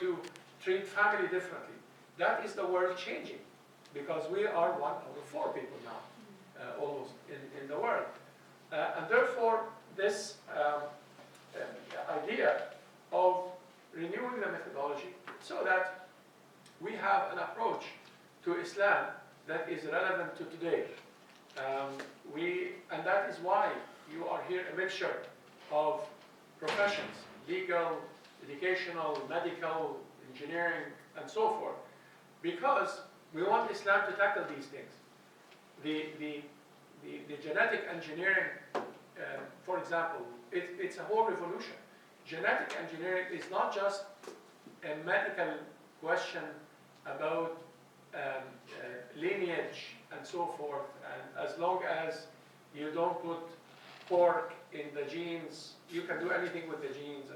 to treat family differently. That is the world changing, because we are 1 out of 4 people now, almost, in the world. And therefore, this idea of renewing the methodology so that we have an approach to Islam that is relevant to today. And that is why you are here, a mixture of professions, legal, educational, medical, engineering, and so forth, because we want Islam to tackle these things. The genetic engineering, for example, it's a whole revolution. Genetic engineering is not just a medical question about lineage and so forth, and as long as you don't put pork in the genes, you can do anything with the genes.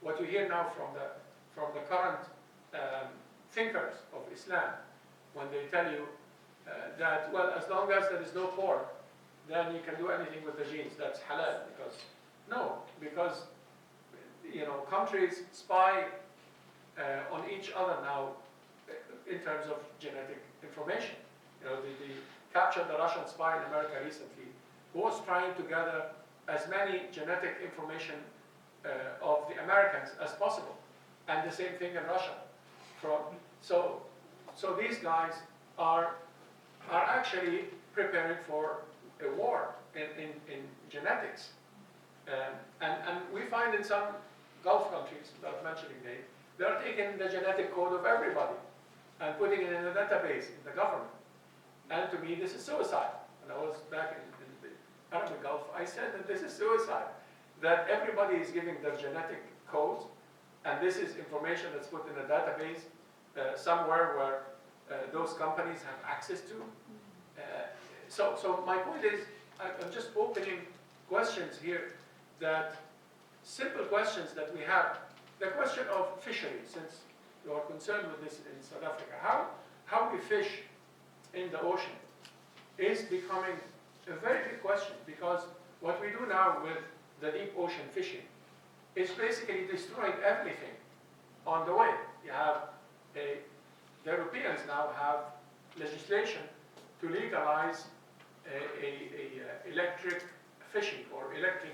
What you hear now from the current thinkers of Islam, when they tell you that, well, as long as there is no pork, then you can do anything with the genes, that's halal. Because countries spy on each other now in terms of genetic information. They captured the Russian spy in America recently, who was trying to gather as many genetic information of the Americans as possible, and the same thing in Russia. So these guys are actually preparing for a war in genetics, and we find in some Gulf countries, without mentioning names, they are taking the genetic code of everybody and putting it in a database in the government. And to me, this is suicide. When I was back in the Arabic Gulf, I said that this is suicide, that everybody is giving their genetic codes, and this is information that's put in a database somewhere where those companies have access to. So my point is, I'm just opening questions here, that simple questions that we have. The question of fishery, since you are concerned with this in South Africa, how we fish in the ocean is becoming a very big question, because what we do now with the deep ocean fishing is basically destroying everything on the way. You have the Europeans now have legislation to legalize electric fishing, or electric,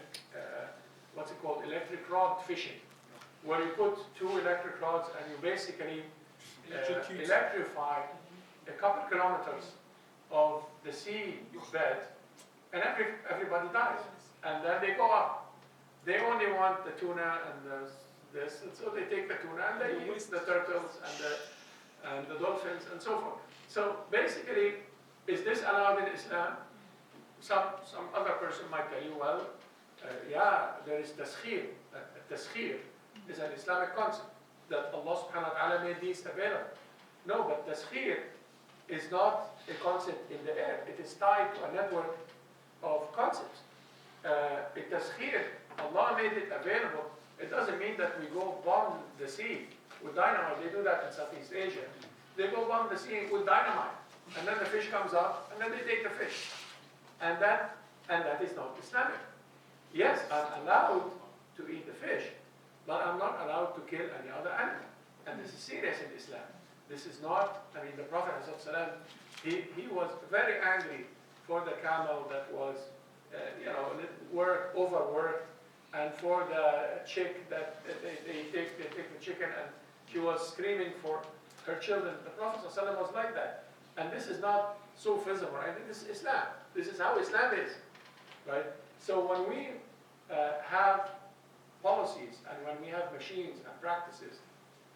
electric rod fishing, where you put 2 electric rods and you basically electrify a couple kilometers of the sea bed, and everybody dies. And then they go up. They only want the tuna and this, and so they take the tuna and they eat the turtles and the dolphins and so forth. So basically, is this allowed in Islam? Some other person might tell you, well, yeah, there is taskhir. Taskhir is an Islamic concept, that Allah subhanahu wa ta'ala made these available. No, but taskhir is not a concept in the air. It is tied to a network of concepts. Taskhir, Allah made it available. It doesn't mean that we go bomb the sea with dynamite. They do that in Southeast Asia. They go bomb the sea with dynamite, and then the fish comes up, and then they take the fish. And that is not Islamic. Yes, I'm allowed to eat the fish, but I'm not allowed to kill any other animal. And this is serious in Islam. This is not, the Prophet ﷺ, he was very angry for the camel that was, overworked, and for the chick that they take the chicken, and she was screaming for her children. The Prophet ﷺ was like that. And this is not so feasible, right? This is Islam. This is how Islam is, right? So when we have policies, and when we have machines and practices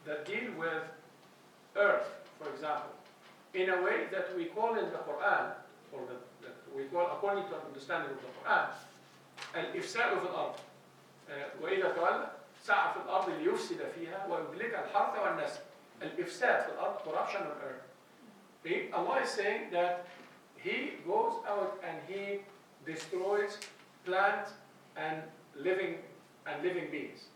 that deal with earth, for example, in a way that we call in the Quran, or that we call, according to our understanding of the Quran, الإفساد في الأرض وإذا تولى سعى في الأرض ليفسد فيها ويهلك الحرث والنسل. الإفساد في الأرض, corruption on earth. Allah is saying that He goes out and He destroys plant and living beings.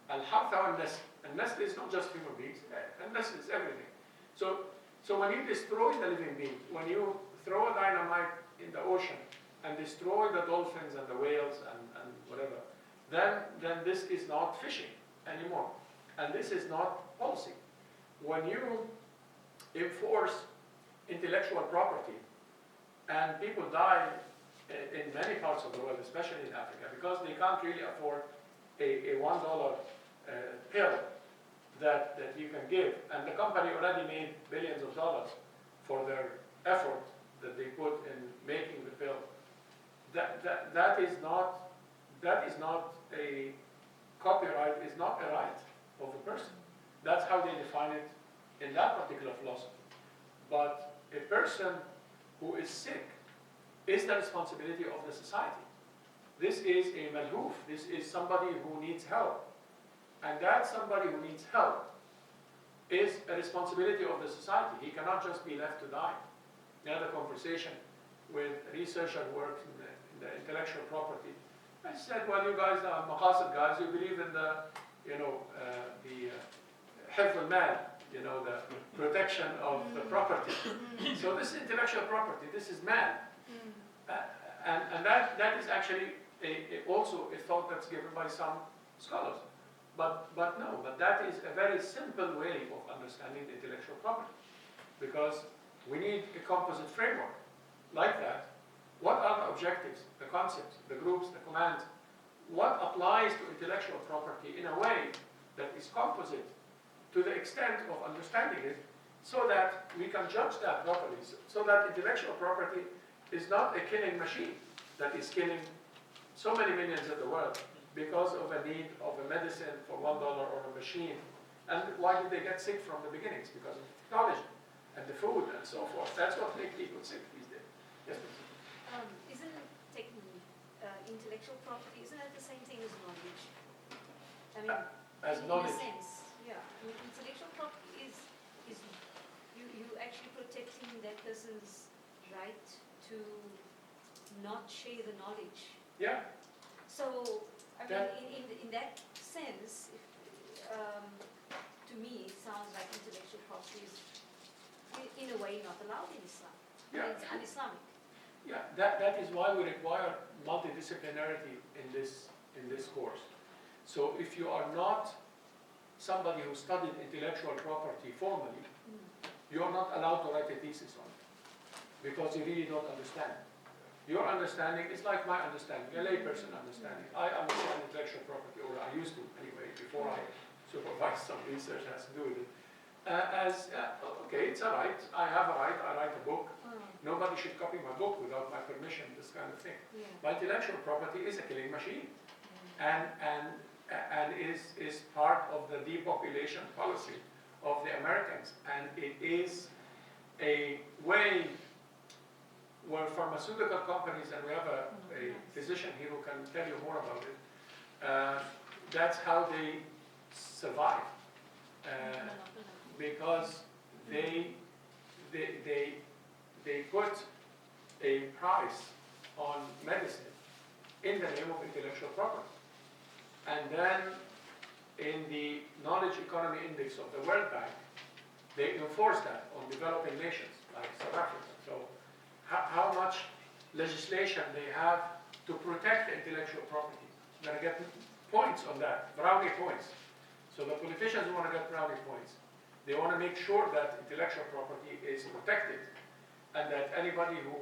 Al-harth wal-nasl. And nasl is not just human beings, and nasl is everything. So when you destroy the living beings, when you throw a dynamite in the ocean and destroy the dolphins and the whales and whatever, then this is not fishing anymore. And this is not policy. when you enforce intellectual property and people die in many parts of the world, especially in Africa, because they can't really afford a $1 pill that you can give, and the company already made billions of dollars for their effort that they put in making the pill. That is not a copyright, is not a right of the person. That's how they define it in that particular philosophy. But a person who is sick is the responsibility of the society. This is a malhoof. This is somebody who needs help. And that somebody who needs help is a responsibility of the society. He cannot just be left to die. I had a conversation with a researcher who works in the intellectual property. I said, well, you guys are maqasid guys, you believe in the, hifz al-mal, the protection of the property. So this is intellectual property, this is man. And that is actually also a thought that's given by some scholars. But that is a very simple way of understanding the intellectual property, because we need a composite framework like that. What are the objectives, the concepts, the groups, the commands? What applies to intellectual property in a way that is composite to the extent of understanding it, so that we can judge that properly, so that intellectual property is not a killing machine that is killing so many millions in the world because of a need of a medicine for $1 or a machine. And why did they get sick from the beginnings? Because of the technology and the food and so forth. That's what makes people sick these days. Yes, please. Isn't intellectual property, isn't that the same thing as knowledge? I mean, as in knowledge. a sense, yeah. I mean, intellectual property is you actually protecting that person's right to not share the knowledge. Yeah. So, I mean, in that sense, to me, it sounds like intellectual property is, in a way, not allowed in Islam. Yeah. It's un-Islamic. Yeah, that is why we require multidisciplinarity in this course. So if you are not somebody who studied intellectual property formally, you are not allowed to write a thesis on it, because you really don't understand. Your understanding is like my understanding, a layperson understanding. I understand intellectual property, or I used to anyway, before I supervised some research that has to do with it. Okay, it's a right, I have a right, I write a book. Nobody should copy my book without my permission, this kind of thing. Yeah. But intellectual property is a killing machine, and is part of the depopulation policy of the Americans. And it is a way where pharmaceutical companies, and we have a physician here who can tell you more about it, that's how they survive. Because they put a price on medicine in the name of intellectual property. And then in the Knowledge Economy Index of the World Bank, they enforce that on developing nations like South Africa. So how much legislation they have to protect the intellectual property. You're going to get points on that, brownie points. So the politicians want to get brownie points. They want to make sure that intellectual property is protected, and that anybody who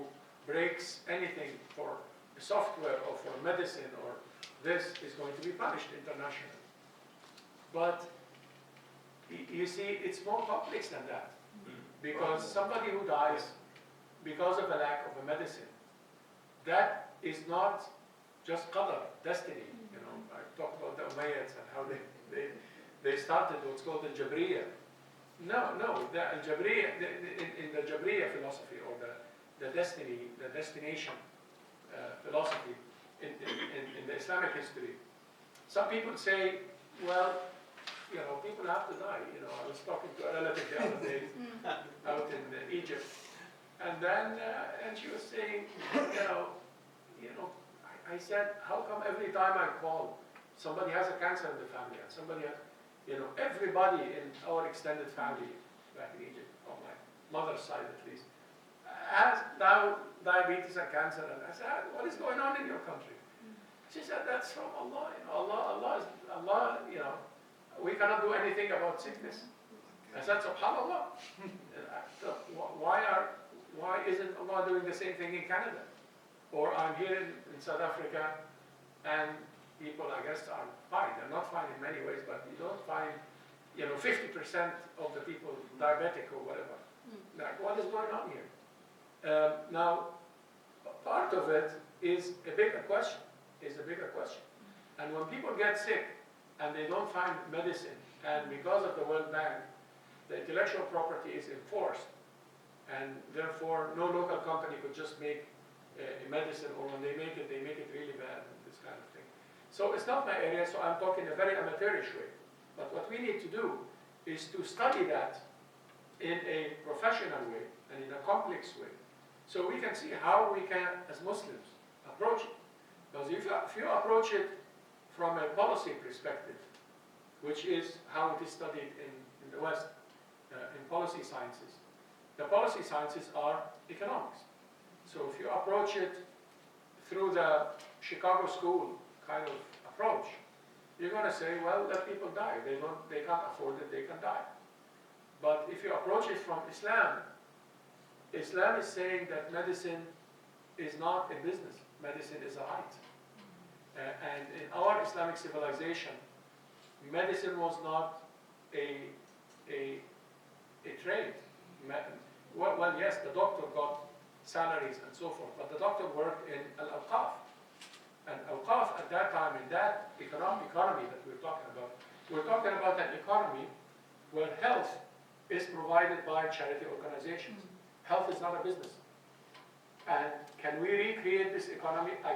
breaks anything for software or for medicine or this is going to be punished internationally. But you see, it's more complex than that, because somebody who dies because of a lack of a medicine, that is not just qadar, destiny. I talked about the Umayyads and how they started what's called the Jabriya. No, the Jabriya, in the Jabriya philosophy, or the destination philosophy in the Islamic history, some people say, well, people have to die. I was talking to a relative the other day out in Egypt, and then and she was saying, I said, how come every time I call, somebody has a cancer in the family, and somebody has, everybody in our extended family back in Egypt, on my mother's side at least, has now diabetes and cancer. And I said, what is going on in your country? She said, that's from Allah. Allah, we cannot do anything about sickness. I said, subhanAllah, why isn't Allah doing the same thing in Canada? Or I'm here in South Africa, and people, I guess, are fine. They're not fine in many ways, but you don't find, 50% of the people diabetic or whatever. Like, what is going on here? Now, part of it is a bigger question. And when people get sick and they don't find medicine, and because of the World Bank, the intellectual property is enforced, and therefore no local company could just make a medicine, or when they make it really bad, and this kind of thing. So it's not my area, so I'm talking a very amateurish way. But what we need to do is to study that in a professional way and in a complex way, so we can see how we can, as Muslims, approach it. Because if you approach it from a policy perspective, which is how it is studied in the West, in policy sciences, the policy sciences are economics. So if you approach it through the Chicago school kind of approach, you're going to say, well, let people die. They can't afford it, they can die. But if you approach it from Islam, Islam is saying that medicine is not a business. Medicine is a right. And in our Islamic civilization, medicine was not a trade. Well, yes, the doctor got salaries and so forth, but the doctor worked in al-awqaf. And awqaf at that time, in that economy that we're talking about an economy where health is provided by charity organizations. Health is not a business. And can we recreate this economy? I